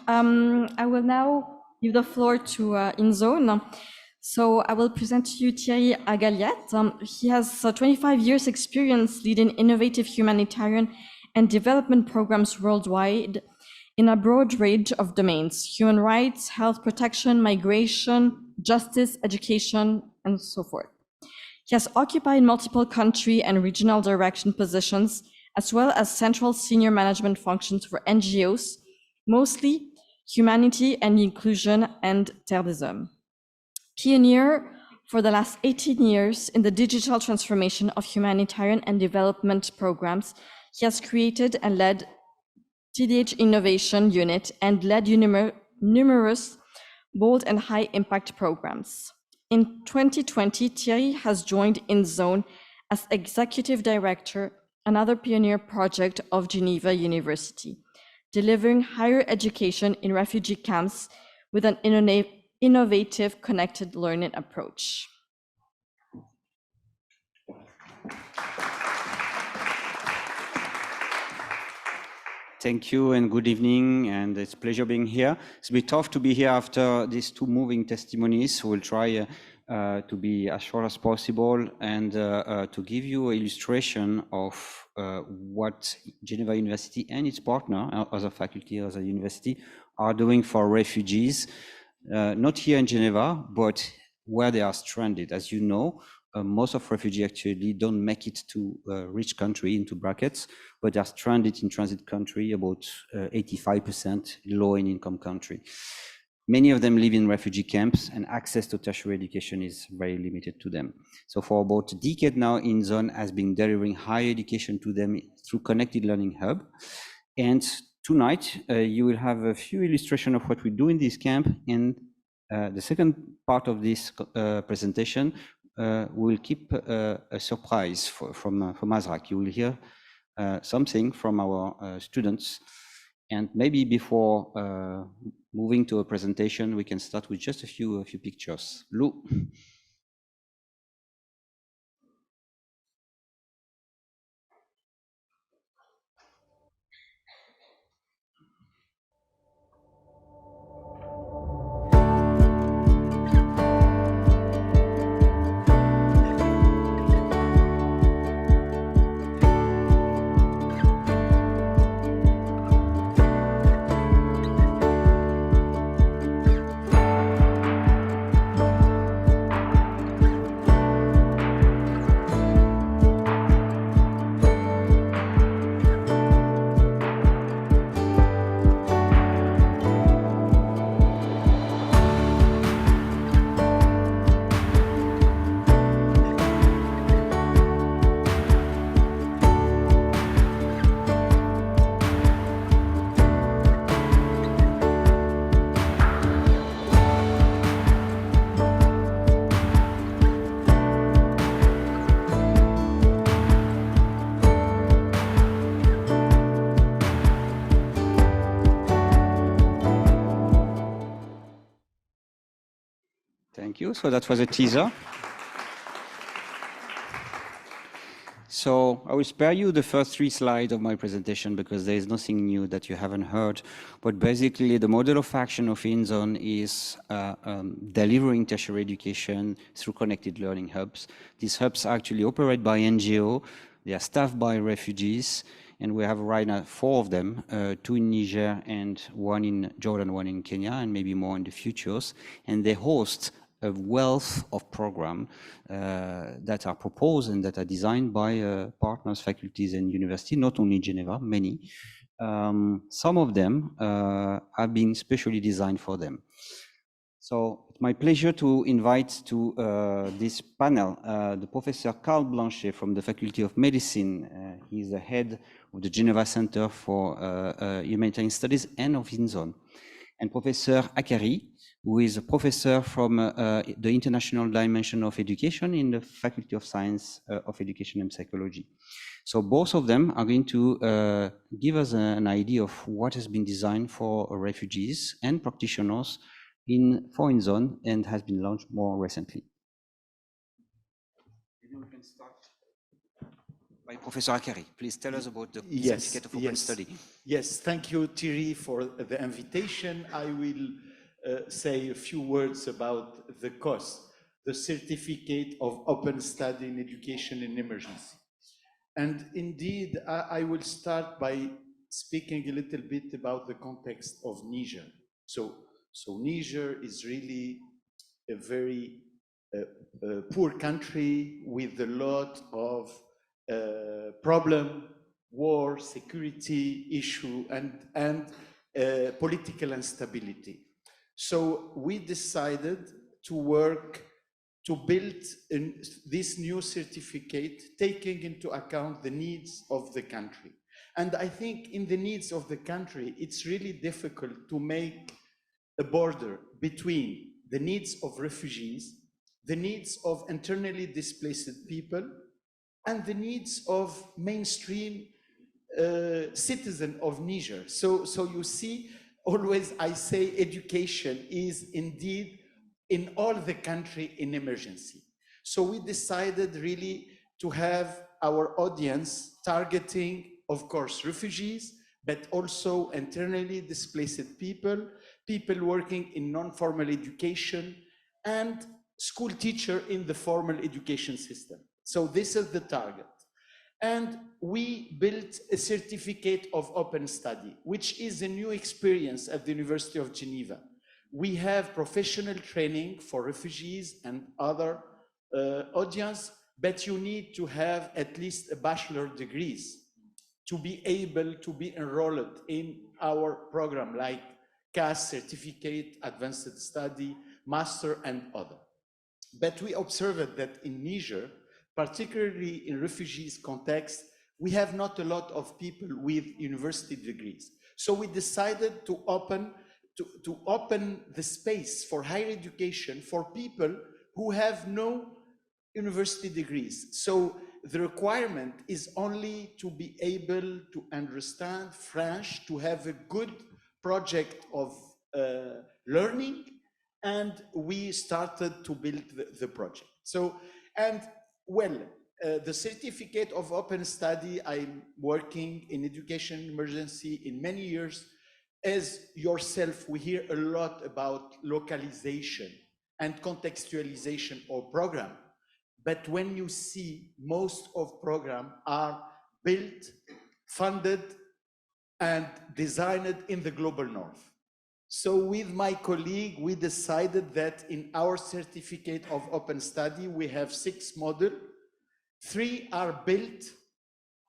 I will now give the floor to InZone. So I will present to you Thierry Agagliate. He has 25 years experience leading innovative humanitarian and development programs worldwide in a broad range of domains: human rights, health protection, migration, justice, education, and so forth. He has occupied multiple country and regional direction positions, as well as central senior management functions for NGOs, mostly humanity and inclusion and terrorism. Pioneer for the last 18 years in the digital transformation of humanitarian and development programs, he has created and led TDH Innovation Unit and led numerous bold and high impact programs. In 2020, Thierry has joined InZone as Executive Director, another pioneer project of Geneva University, delivering higher education in refugee camps with an innovative connected learning approach. Thank you and good evening, and it's a pleasure being here. It's a bit tough to be here after these two moving testimonies, so we'll try to be as short as possible and to give you an illustration of what Geneva University and its partner, other faculty, other university, are doing for refugees, not here in Geneva, but where they are stranded. As you know, most of refugees actually don't make it to a rich country, into brackets, but they are stranded in transit country, about 85% low-income country. Many of them live in refugee camps, and access to tertiary education is very limited to them. So for about a decade now, InZone has been delivering higher education to them through Connected Learning Hub. And tonight, you will have a few illustrations of what we do in this camp. And the second part of this presentation, we'll keep a surprise from Azrak. You will hear something from our students. And maybe before moving to a presentation, we can start with just a few pictures. Lou. Thank you. So that was a teaser. So I will spare you the first 3 slides of my presentation because there is nothing new that you haven't heard. But basically, the model of action of InZone is delivering tertiary education through connected learning hubs. These hubs actually operate by NGO. They are staffed by refugees. And we have right now 4 of them, 2 in Niger and 1 in Jordan, 1 in Kenya, and maybe more in the futures. And they host a wealth of programs that are proposed and that are designed by partners, faculties, and universities, not only Geneva, many. Some of them have been specially designed for them. So it's my pleasure to invite to this panel the Professor Karl Blanchet from the Faculty of Medicine. He's the head of the Geneva Center for Humanitarian Studies and of InZone. And Professor Thierry, who is a professor from the International Dimension of Education in the Faculty of Science of Education and Psychology. So both of them are going to give us an idea of what has been designed for refugees and practitioners for InZone and has been launched more recently. Maybe we can start. by Professor Akari. Please tell us about the Yes, certificate of open study. Yes, thank you, Thierry, for the invitation. I will say a few words about the cost, the certificate of open study in education in emergency. And indeed, I will start by speaking a little bit about the context of Niger. So Niger is really a very poor country with a lot of problem, war, security issue, and political instability. So we decided to work to build this new certificate, taking into account the needs of the country. And I think in the needs of the country, it's really difficult to make a border between the needs of refugees, the needs of internally displaced people, and the needs of mainstream citizen of Niger. So you see, always I say education is indeed in all the country in emergency. So we decided really to have our audience targeting, of course, refugees, but also internally displaced people, people working in non-formal education, and school teacher in the formal education system. So this is the target. And we built a certificate of open study, which is a new experience at the University of Geneva. We have professional training for refugees and other audience, but you need to have at least a bachelor degrees to be able to be enrolled in our program, like CAS certificate, advanced study, master, and other. But we observed that in Niger, particularly in refugees context, we have not a lot of people with university degrees. So we decided to open the space for higher education for people who have no university degrees. So the requirement is only to be able to understand French, to have a good project of learning, and we started to build the project. So, and well, the certificate of open study, I'm working in education emergency in many years. As yourself, we hear a lot about localization and contextualization of program. But when you see most of programs are built, funded, and designed in the global north. So with my colleague, we decided that in our certificate of open study, we have 6 modules. 3 are built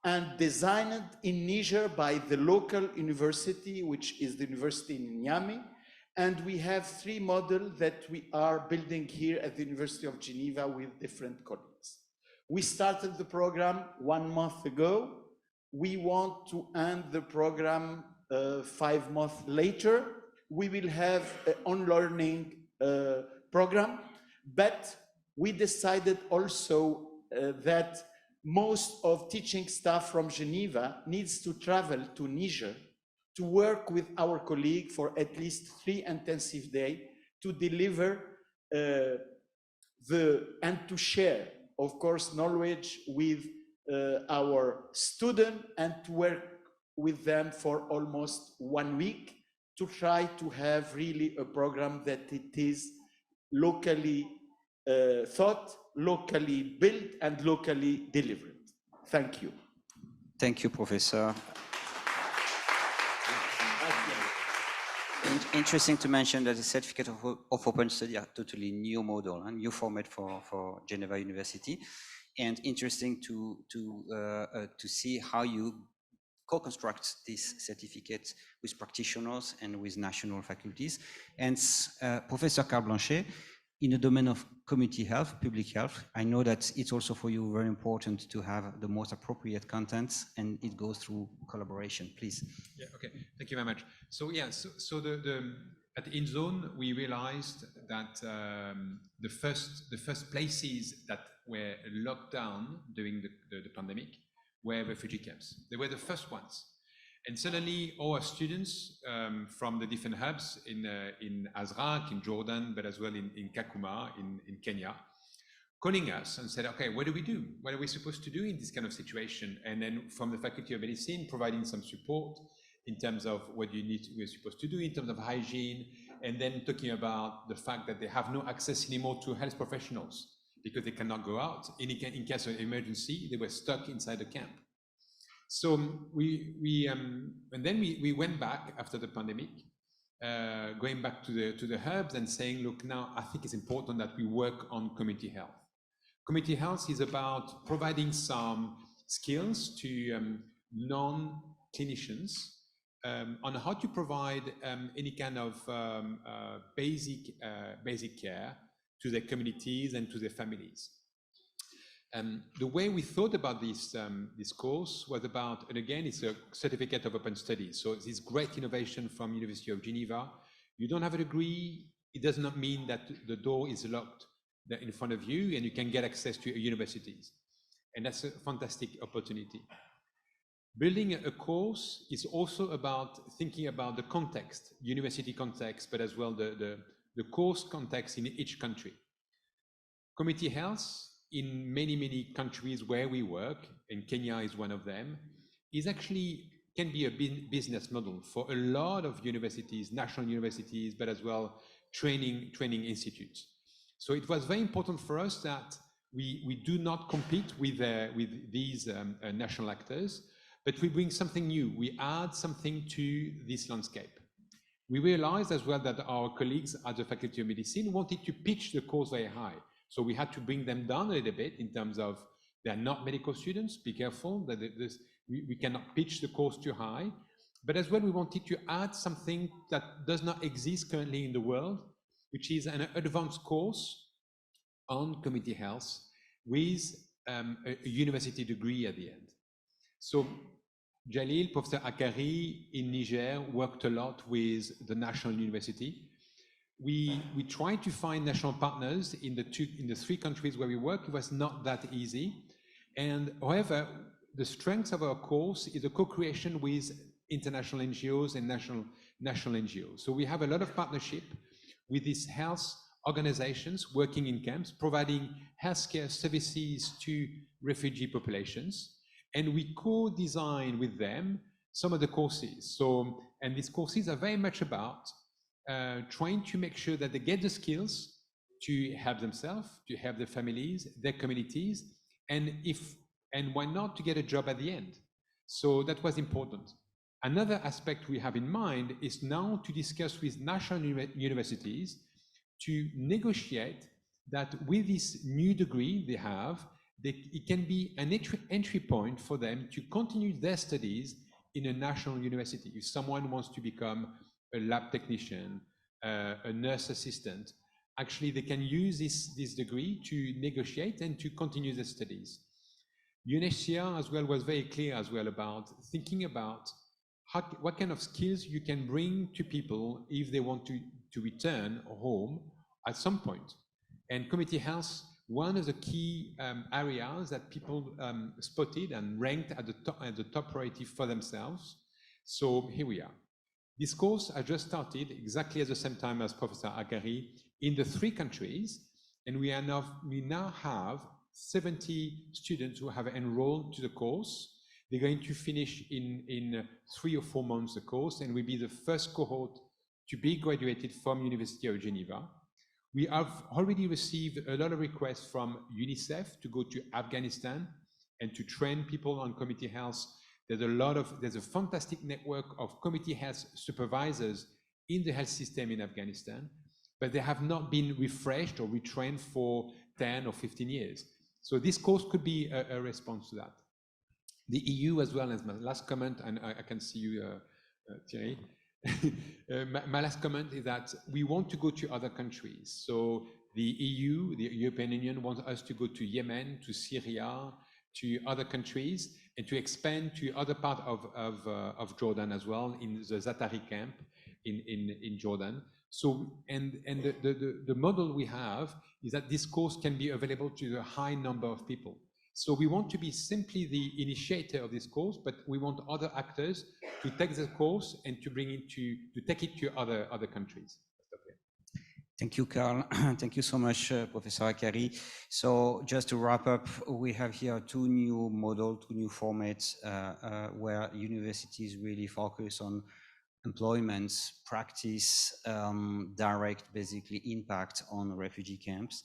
and designed in Niger by the local university, which is the university in Niamey. And we have 3 modules that we are building here at the University of Geneva with different colleagues. We started the program 1 month ago. We want to end the program 5 months later. We will have an on-learning program, but we decided also that most of teaching staff from Geneva needs to travel to Niger to work with our colleague for at least 3 intensive days to deliver and to share, of course, knowledge with our students and to work with them for almost 1 week to try to have really a program that it is locally thought, locally built, and locally delivered. Thank you. Thank you, Professor. Interesting to mention that the certificate of open study are totally new model and new format for Geneva University, and interesting to see how you co-construct this certificate with practitioners and with national faculties. And Professor Karl Blanchet, in the domain of community health, public health, I know that it's also for you very important to have the most appropriate content, and it goes through collaboration. Please. Yeah. Okay. Thank you very much. So yeah. So at InZone we realized that the first places that were locked down during the pandemic were refugee camps. They were the first ones. And suddenly our students from the different hubs in Azraq, in Jordan, but as well in Kakuma, in Kenya, calling us and said, okay, what do we do? What are we supposed to do in this kind of situation? And then from the Faculty of Medicine, providing some support in terms of what we're supposed to do in terms of hygiene, and then talking about the fact that they have no access anymore to health professionals because they cannot go out. In case of emergency, they were stuck inside the camp. So and then we went back after the pandemic, going back to the hubs and saying, look, now I think it's important that we work on community health. Community health is about providing some skills to non-clinicians on how to provide any kind of basic care to their communities and to their families. The way we thought about this course was about, and again, it's a certificate of open studies. So this great innovation from University of Geneva. You don't have a degree, it does not mean that the door is locked in front of you and you can get access to universities. And that's a fantastic opportunity. Building a course is also about thinking about the context, university context, but as well the course context in each country. Community health in many countries where we work, and Kenya is one of them, can be a business model for a lot of universities, national universities, but as well training institutes. So it was very important for us that we do not compete with these national actors, but we bring something new. We add something to this landscape. We realized as well that our colleagues at the Faculty of Medicine wanted to pitch the course very high. So we had to bring them down a little bit in terms of they're not medical students, be careful, that we cannot pitch the course too high. But as well, we wanted to add something that does not exist currently in the world, which is an advanced course on community health with a university degree at the end. So Jalil, Professor Akari in Niger worked a lot with the National University. We tried to find national partners in the three countries where we work. It was not that easy. And however, the strength of our course is a co-creation with international NGOs and national NGOs. So we have a lot of partnership with these health organizations working in camps, providing healthcare services to refugee populations. And we co-design with them some of the courses. So, and these courses are very much about trying to make sure that they get the skills to help themselves, to help their families, their communities, and why not to get a job at the end. So that was important. Another aspect we have in mind is now to discuss with national universities to negotiate that with this new degree they have, it can be an entry point for them to continue their studies in a national university. If someone wants to become a lab technician, a nurse assistant, actually they can use this degree to negotiate and to continue their studies. UNHCR as well was very clear as well about thinking about what kind of skills you can bring to people if they want to return home at some point. And community health, one of the key areas that people spotted and ranked at the top priority for themselves. So here we are. This course I just started exactly at the same time as Professor Akari in the three countries, and we now have 70 students who have enrolled to the course. They're going to finish in 3 or 4 months the course, and will be the first cohort to be graduated from University of Geneva. We have already received a lot of requests from UNICEF to go to Afghanistan and to train people on community health. There's a fantastic network of community health supervisors in the health system in Afghanistan, but they have not been refreshed or retrained for 10 or 15 years. So this course could be a response to that. The EU as well, as my last comment, and I can see you, Thierry. My last comment is that we want to go to other countries. So the EU, the European Union, wants us to go to Yemen, to Syria, to other countries, and to expand to other part of Jordan as well, in the Zatari camp in Jordan. So, and the model we have is that this course can be available to a high number of people. So we want to be simply the initiator of this course, but we want other actors to take the course and to bring it to take it to other countries. Thank you, Karl. Thank you so much, Professor Akari. So just to wrap up, we have here two new models, two new formats where universities really focus on employment, practice, direct, basically, impact on refugee camps.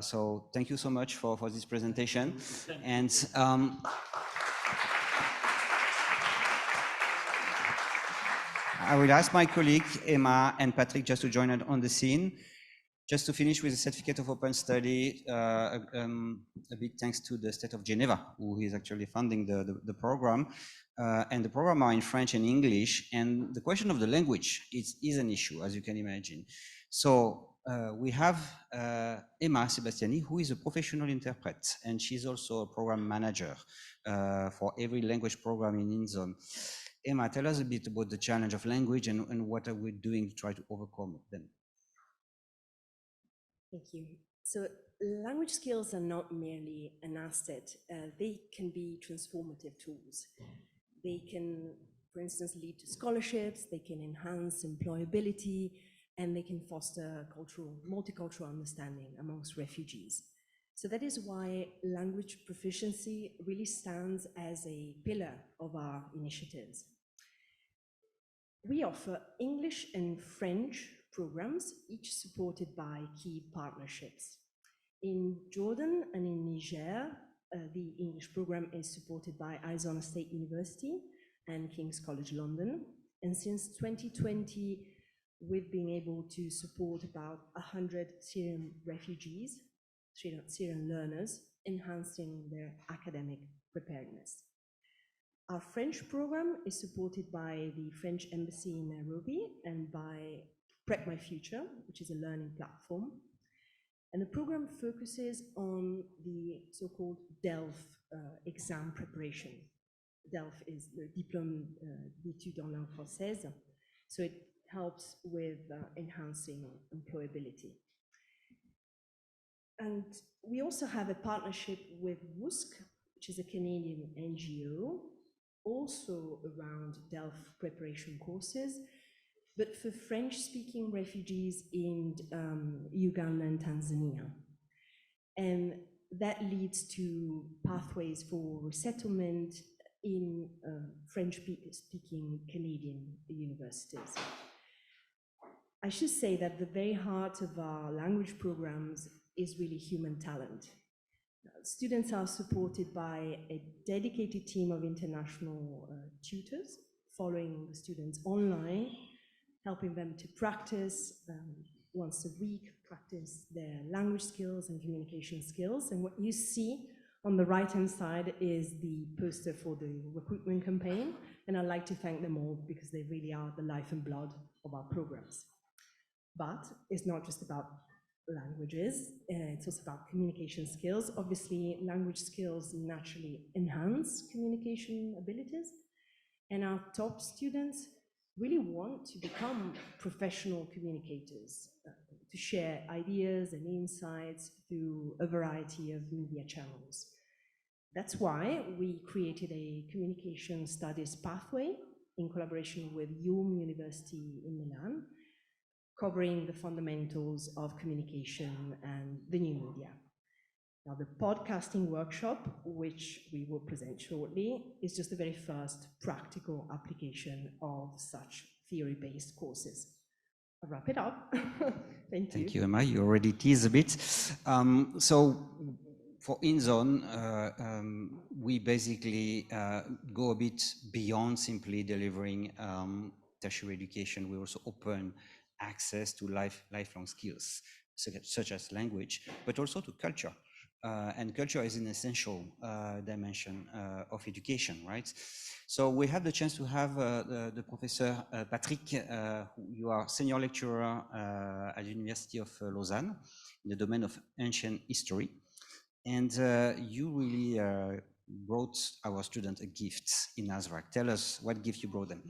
So thank you so much for this presentation. And I will ask my colleague Emma and Patrick just to join on the scene. Just to finish with the certificate of open study, a big thanks to the state of Geneva, who is actually funding the program. And the program are in French and English. And the question of the language is an issue, as you can imagine. So we have Emma Sebastiani, who is a professional interpret, and she's also a program manager for every language program in InZone. Emma, tell us a bit about the challenge of language and what are we doing to try to overcome them. Thank you. So language skills are not merely an asset. They can be transformative tools. They can, for instance, lead to scholarships, they can enhance employability, and they can foster multicultural understanding amongst refugees. So that is why language proficiency really stands as a pillar of our initiatives. We offer English and French programs, each supported by key partnerships. In Jordan and in Niger, the English program is supported by InZone's State University and King's College London. And since 2020, we've been able to support about 100 Syrian refugees, Syrian learners, enhancing their academic preparedness. Our French program is supported by the French Embassy in Nairobi and by Prep My Future, which is a learning platform. And the program focuses on the so-called DELF exam preparation. DELF is the Diplôme d'études en langue française. So it helps with enhancing employability. And we also have a partnership with WUSC, which is a Canadian NGO, also around DELF preparation courses, but for French-speaking refugees in Uganda and Tanzania. And that leads to pathways for resettlement in French-speaking Canadian universities. I should say that the very heart of our language programs is really human talent. Students are supported by a dedicated team of international tutors, following the students online, helping them to practice once a week, practice their language skills and communication skills. And what you see on the right-hand side is the poster for the recruitment campaign. And I'd like to thank them all because they really are the life and blood of our programs. But it's not just about languages, it's also about communication skills. Obviously, language skills naturally enhance communication abilities, and our top students really want to become professional communicators, to share ideas and insights through a variety of media channels. That's why we created a communication studies pathway in collaboration with University in Milan, covering the fundamentals of communication and the new media. Now, the podcasting workshop, which we will present shortly, is just the very first practical application of such theory-based courses. I'll wrap it up. Thank you. Thank you, Emma. You already teased a bit. So for InZone, we basically go a bit beyond simply delivering tertiary education. We also open access to lifelong skills, such as language, but also to culture. And culture is an essential dimension of education, right? So we have the chance to have the Professor Patrick, you are senior lecturer at the University of Lausanne in the domain of ancient history. And you really brought our students a gift in Azraq. Tell us what gift you brought them.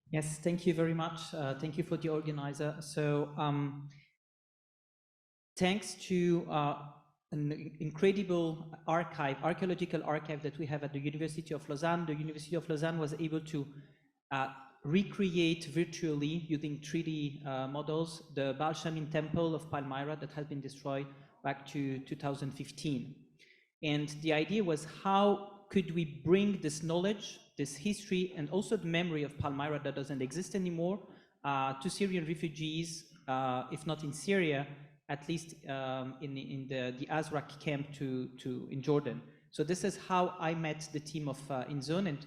Yes, thank you very much. Thank you for the organizer. So thanks to an incredible archaeological archive that we have at the University of Lausanne, the University of Lausanne was able to recreate virtually using 3D models the Balshamin temple of Palmyra that has been destroyed back to 2015. And the idea was, how could we bring this knowledge, this history, and also the memory of Palmyra that doesn't exist anymore to Syrian refugees, if not in Syria, at least in the Azraq camp in Jordan. So this is how I met the team of InZone, and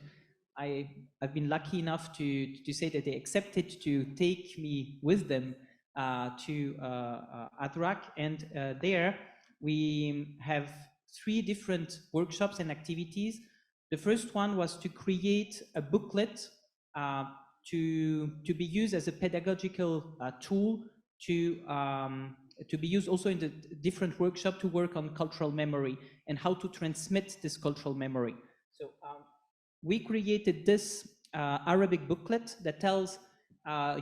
I've been lucky enough to say that they accepted to take me with them to Azraq, and there we have 3 different workshops and activities. The first one was to create a booklet to be used as a pedagogical tool to be used also in the different workshop to work on cultural memory and how to transmit this cultural memory. So we created this Arabic booklet that tells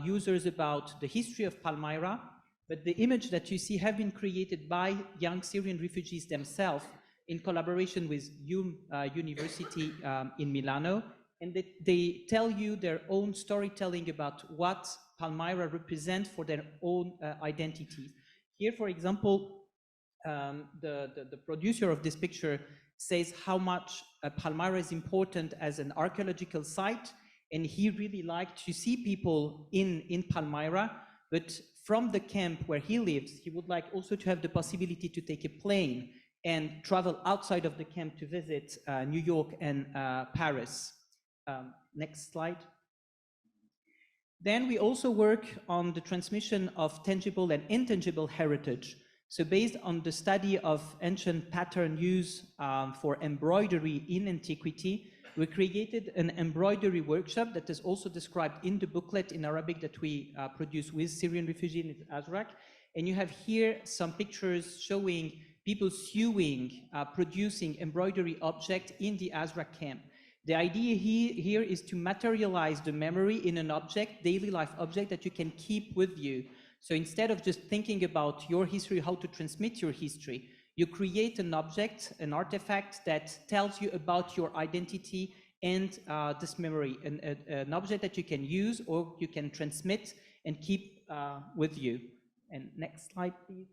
users about the history of Palmyra, but the image that you see have been created by young Syrian refugees themselves in collaboration with University in Milano, and they tell you their own storytelling about what Palmyra represents for their own identity. Here, for example, the producer of this picture says how much Palmyra is important as an archaeological site, and he really liked to see people in Palmyra, but from the camp where he lives, he would like also to have the possibility to take a plane and travel outside of the camp to visit New York and Paris. Next slide. Then we also work on the transmission of tangible and intangible heritage. So based on the study of ancient pattern use for embroidery in antiquity, we created an embroidery workshop that is also described in the booklet in Arabic that we produce with Syrian refugees in Azraq. And you have here some pictures showing people sewing, producing embroidery objects in the Azraq camp. The idea here is to materialize the memory in an object, daily life object that you can keep with you. So instead of just thinking about your history, how to transmit your history, you create an object, an artifact that tells you about your identity and this memory, an object that you can use or you can transmit and keep with you. And next slide, please.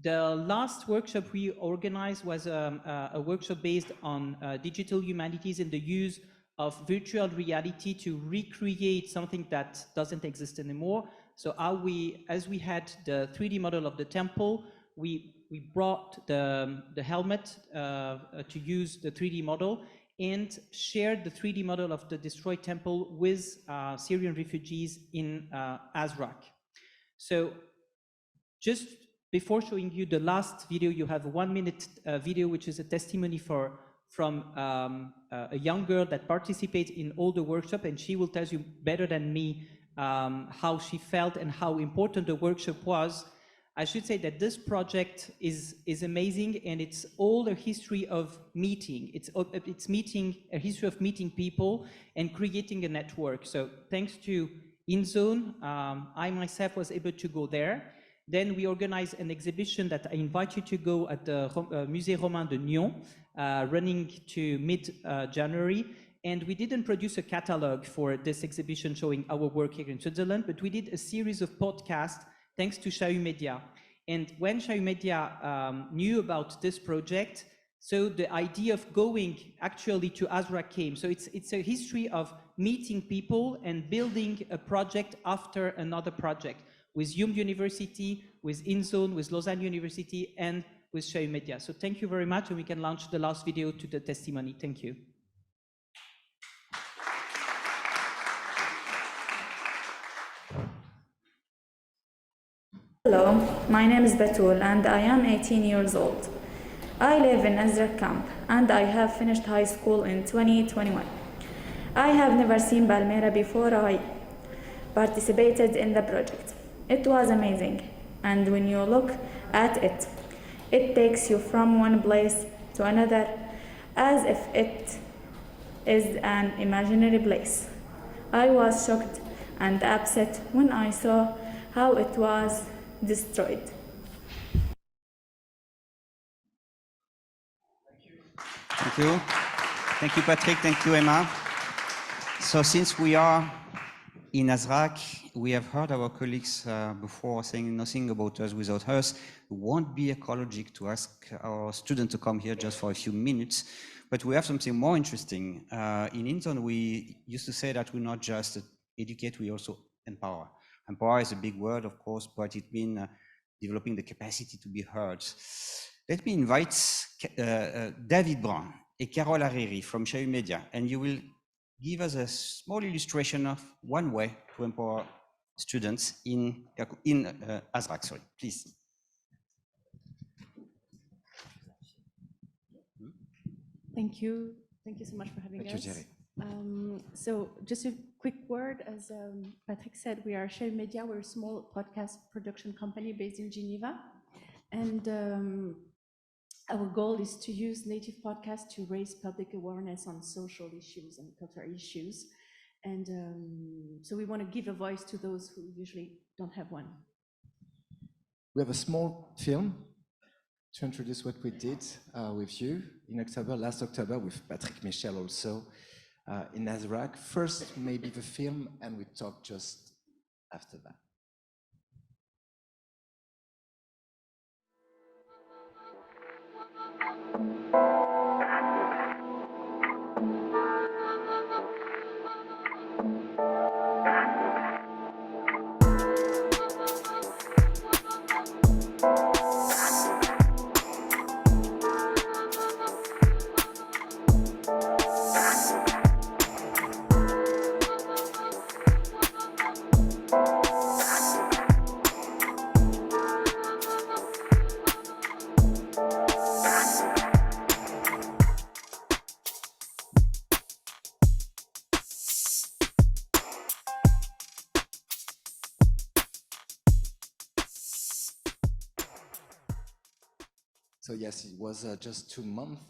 The last workshop we organized was a workshop based on digital humanities and the use of virtual reality to recreate something that doesn't exist anymore. So as we had the 3D model of the temple, we brought the helmet to use the 3D model and shared the 3D model of the destroyed temple with Syrian refugees in Azraq. So just before showing you the last video, you have a 1-minute video, which is a testimony from a young girl that participates in all the workshop, and she will tell you better than me how she felt and how important the workshop was. I should say that this project is amazing, and it's all a history of meeting. It's meeting, a history of meeting people and creating a network. So thanks to InZone, I myself was able to go there. Then we organized an exhibition that I invite you to go at the Musée Romain de Nyon, running to mid-January. And we didn't produce a catalog for this exhibition showing our work here in Switzerland, but we did a series of podcasts thanks to Chahut Media. And when Chahut Media knew about this project, so the idea of going actually to Azraq came. So it's a history of meeting people and building a project after another project, with University, with InZone, with Lausanne University, and with Chahut Media. So thank you very much, and we can launch the last video to the testimony. Thank you. Hello, my name is Batul and I am 18 years old. I live in Azraq camp and I have finished high school in 2021. I have never seen Palmyra before I participated in the project. It was amazing, and when you look at it, it takes you from one place to another as if it is an imaginary place. I was shocked and upset when I saw how it was destroyed. Thank you. Thank you, Patrick. Thank you, Emma. So since we are in Azraq, we have heard our colleagues before saying nothing about us without us. It won't be ecologic to ask our students to come here just for a few minutes, but we have something more interesting. In InZone, we used to say that we not just educate, we also empower. Empower is a big word, of course, but it means developing the capacity to be heard. Let me invite David Brun and Karl from Chahut Media, and you will give us a small illustration of one way to empower students in Azraq, sorry, please. Thank you. Thank you so much for having us. Thank you, Thierry. So just a quick word, as Patrick said, we are Chahut Media. We're a small podcast production company based in Geneva. And our goal is to use native podcasts to raise public awareness on social issues and cultural issues. And so we want to give a voice to those who usually don't have one. We have a small film to introduce what we did with you in October, last October, with Patrick Michel also in Azraq. First, maybe the film, and we talk just after that. So yes, it was just 2 months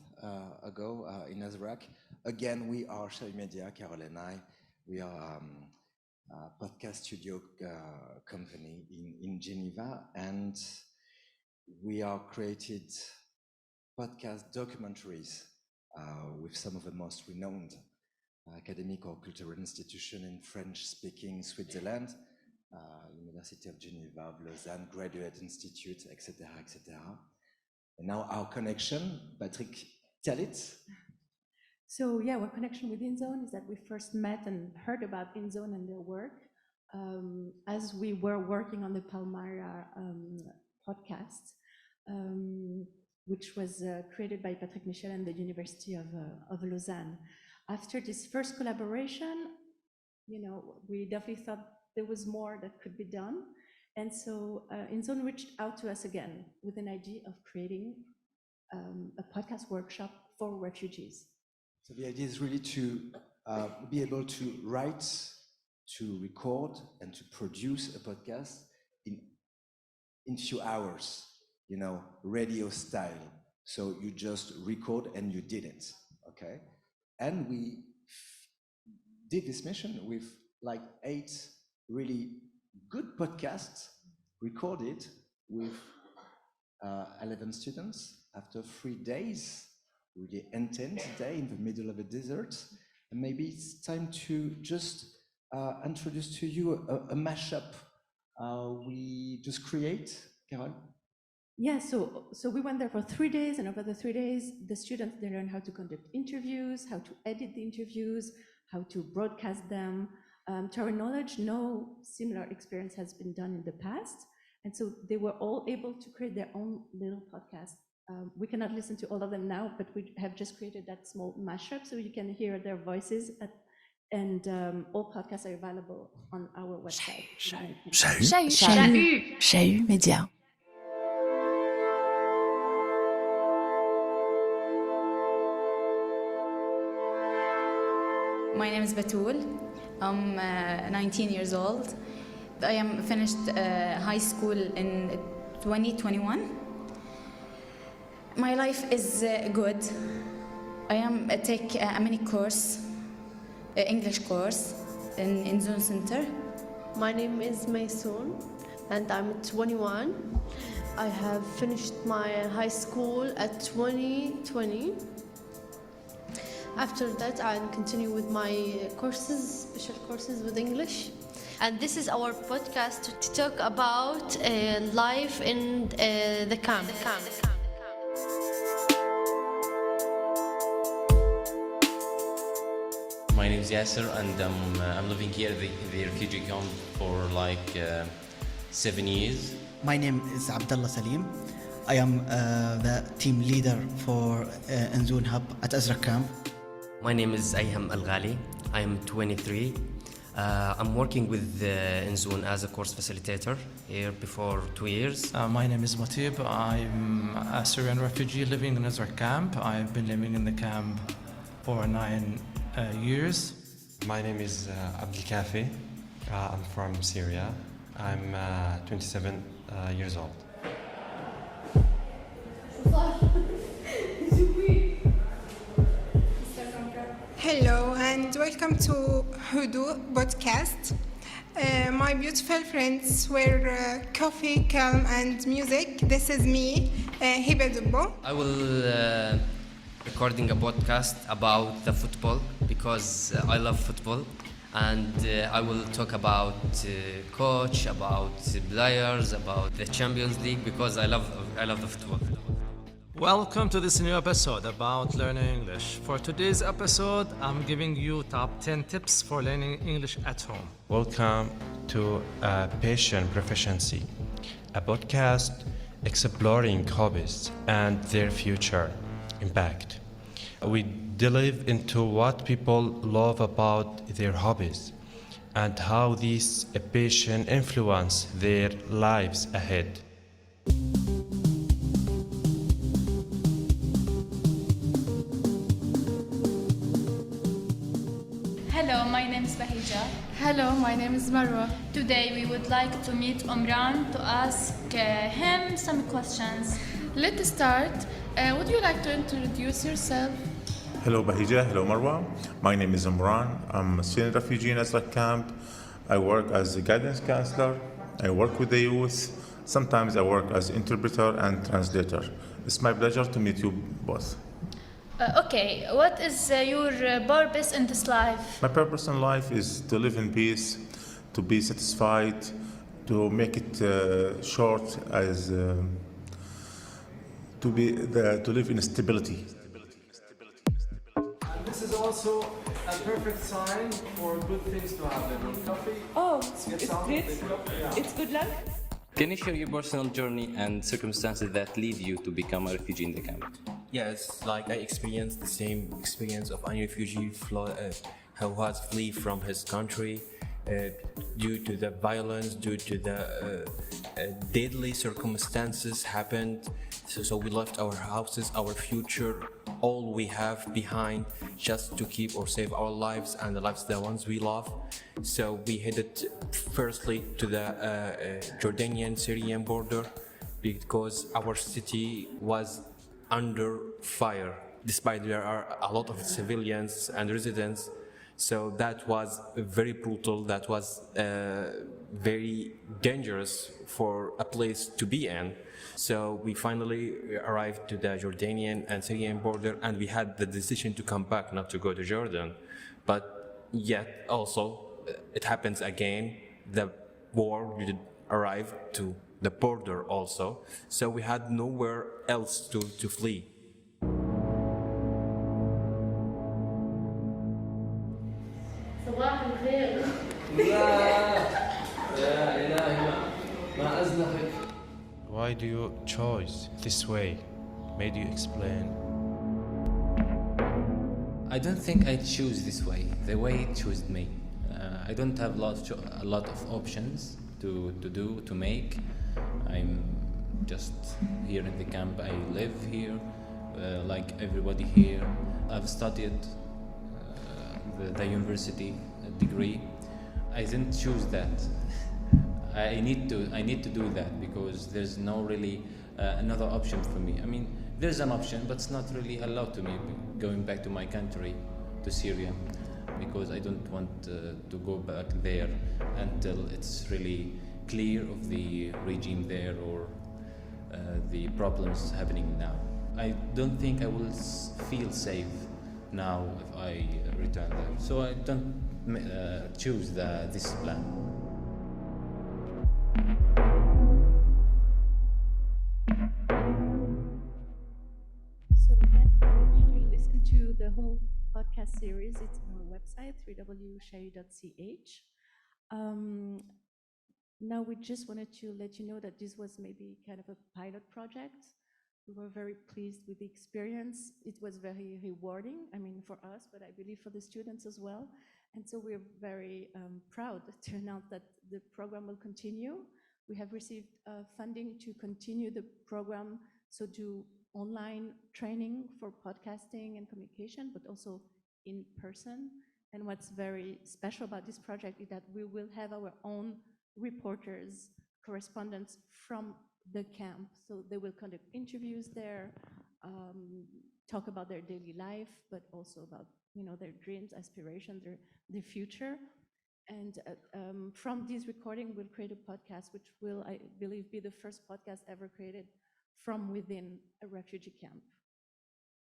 ago in Azraq. Again, we are Chahut Media, Karl and I. We are a podcast studio company in Geneva, and we are created podcast documentaries with some of the most renowned academic or cultural institutions in French-speaking Switzerland, University of Geneva, Lausanne, Graduate Institute, etc., etc. And now our connection, Patrick, tell it. So yeah, our connection with InZone is that we first met and heard about InZone and their work as we were working on the Palmyra podcast, which was created by Patrick Michel and the University of Lausanne. After this first collaboration, you know, we definitely thought there was more that could be done. And so InZone reached out to us again with an idea of creating a podcast workshop for refugees. So the idea is really to be able to write, to record, and to produce a podcast in few hours, you know, radio style. So you just record and you did it, okay? And we did this mission with like 8 really good podcasts recorded with 11 students after 3 days, really intense day in the middle of a desert. And maybe it's time to just introduce to you a mashup we just create, Karl. Yeah, so we went there for 3 days, and over the 3 days, the students, they learned how to conduct interviews, how to edit the interviews, how to broadcast them. To our knowledge, no similar experience has been done in the past. And so they were all able to create their own little podcast. We cannot listen to all of them now, but we have just created that small mashup so you can hear their voices. And all podcasts are available on our website. Chahut Media. My name is Batul. I'm 19 years old. I am finished high school in 2021. My life is good. I am take a mini course, English course in InZone Center. My name is Maysoon and I'm 21. I have finished my high school at 2020. After that, I'll continue with my courses, special courses with English. And this is our podcast to talk about life in the camp. My name is Yasser, and I'm living here at the refugee camp for like 7 years. My name is Abdullah Salim. I am the team leader for InZone Hub at Azraq camp. My name is Ayham Al-Ghali. I am 23. I'm working with InZone as a course facilitator here before 2 years. My name is Matib. I'm a Syrian refugee living in Azraq camp. I've been living in the camp for 9 years. My name is Abdel Kafi. I'm from Syria. I'm 27 years old. Hello and welcome to Hudu podcast. My beautiful friends were coffee, calm and music. This is me, Hiba Dubbo. I will recording a podcast about the football because I love football, and I will talk about coach, about players, about the Champions League because I love the football. Welcome to this new episode about learning English. For today's episode, I'm giving you top 10 tips for learning English at home. Welcome to Patient Proficiency, a podcast exploring hobbies and their future impact. We delve into what people love about their hobbies and how these passions influence their lives ahead. Hello, my name is Bahija. Hello, my name is Marwa. Today we would like to meet Omran to ask him some questions. Let's start. Would you like to introduce yourself? Hello Bahija, hello Marwa. My name is Imran. I'm a Syrian refugee in Azraq camp. I work as a guidance counselor. I work with the youth. Sometimes I work as interpreter and translator. It's my pleasure to meet you both. Okay, what is your purpose in this life? My purpose in life is to live in peace, to be satisfied, to make it short as to live in stability. This is also a perfect sign for good things to happen. Coffee. Oh, it's great. It's good luck. Can you share your personal journey and circumstances that lead you to become a refugee in the camp? Yes, like I experienced the same experience of a refugee who has flee from his country due to the violence, due to the deadly circumstances happened. So we left our houses, our future, all we have behind just to keep or save our lives and the lives of the ones we love. So we headed firstly to the Jordanian-Syrian border because our city was under fire, despite there are a lot of civilians and residents. So that was very brutal, that was very dangerous for a place to be in. So we finally arrived to the Jordanian and Syrian border, and we had the decision to come back, not to go to Jordan. But yet also it happens again, the war did arrive to the border also, so we had nowhere else to flee. Why do you choose this way? May you explain? I don't think I choose this way. The way it chose me. I don't have a lot of options to make. I'm just here in the camp. I live here, like everybody here. I've studied the university degree. I didn't choose that. I need to do that because there's no really another option for me. I mean, there's an option, but it's not really allowed to me going back to my country, to Syria, because I don't want to go back there until it's really clear of the regime there or the problems happening now. I don't think I will feel safe now if I return there. So I don't choose this plan. So again, if you listen to the whole podcast series, it's on our website, www.shay.ch. Now we just wanted to let you know that this was maybe kind of a pilot project. We were very pleased with the experience. It was very rewarding, I mean, for us, but I believe for the students as well. And so we're very proud to announce that the program will continue. We have received funding to continue the program, so do online training for podcasting and communication, but also in person. And what's very special about this project is that we will have our own reporters, correspondents from the camp. So they will conduct interviews there, talk about their daily life, but also about, you know, their dreams, aspirations, their future. And from this recording, we'll create a podcast, which will, I believe, be the first podcast ever created from within a refugee camp.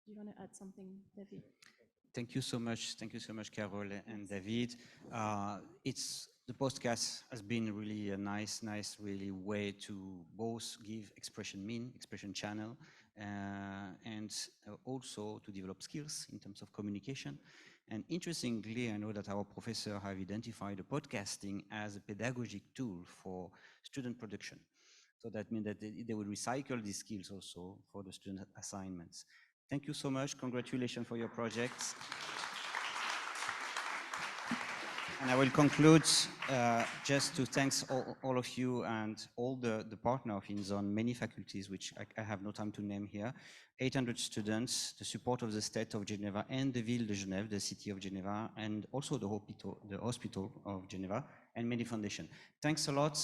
Do you want to add something, David? Thank you so much. Thank you so much, Karol and David. The podcast has been really a nice really way to both give expression channel, and also to develop skills in terms of communication. And interestingly, I know that our professor have identified the podcasting as a pedagogic tool for student production. So that means that they will recycle these skills also for the student assignments. Thank you so much. Congratulations for your projects. And I will conclude just to thank all of you and all the partner of InZone, many faculties, which I have no time to name here, 800 students, the support of the state of Geneva and the Ville de Genève, the city of Geneva, and also the hospital of Geneva, and many foundations. Thanks a lot.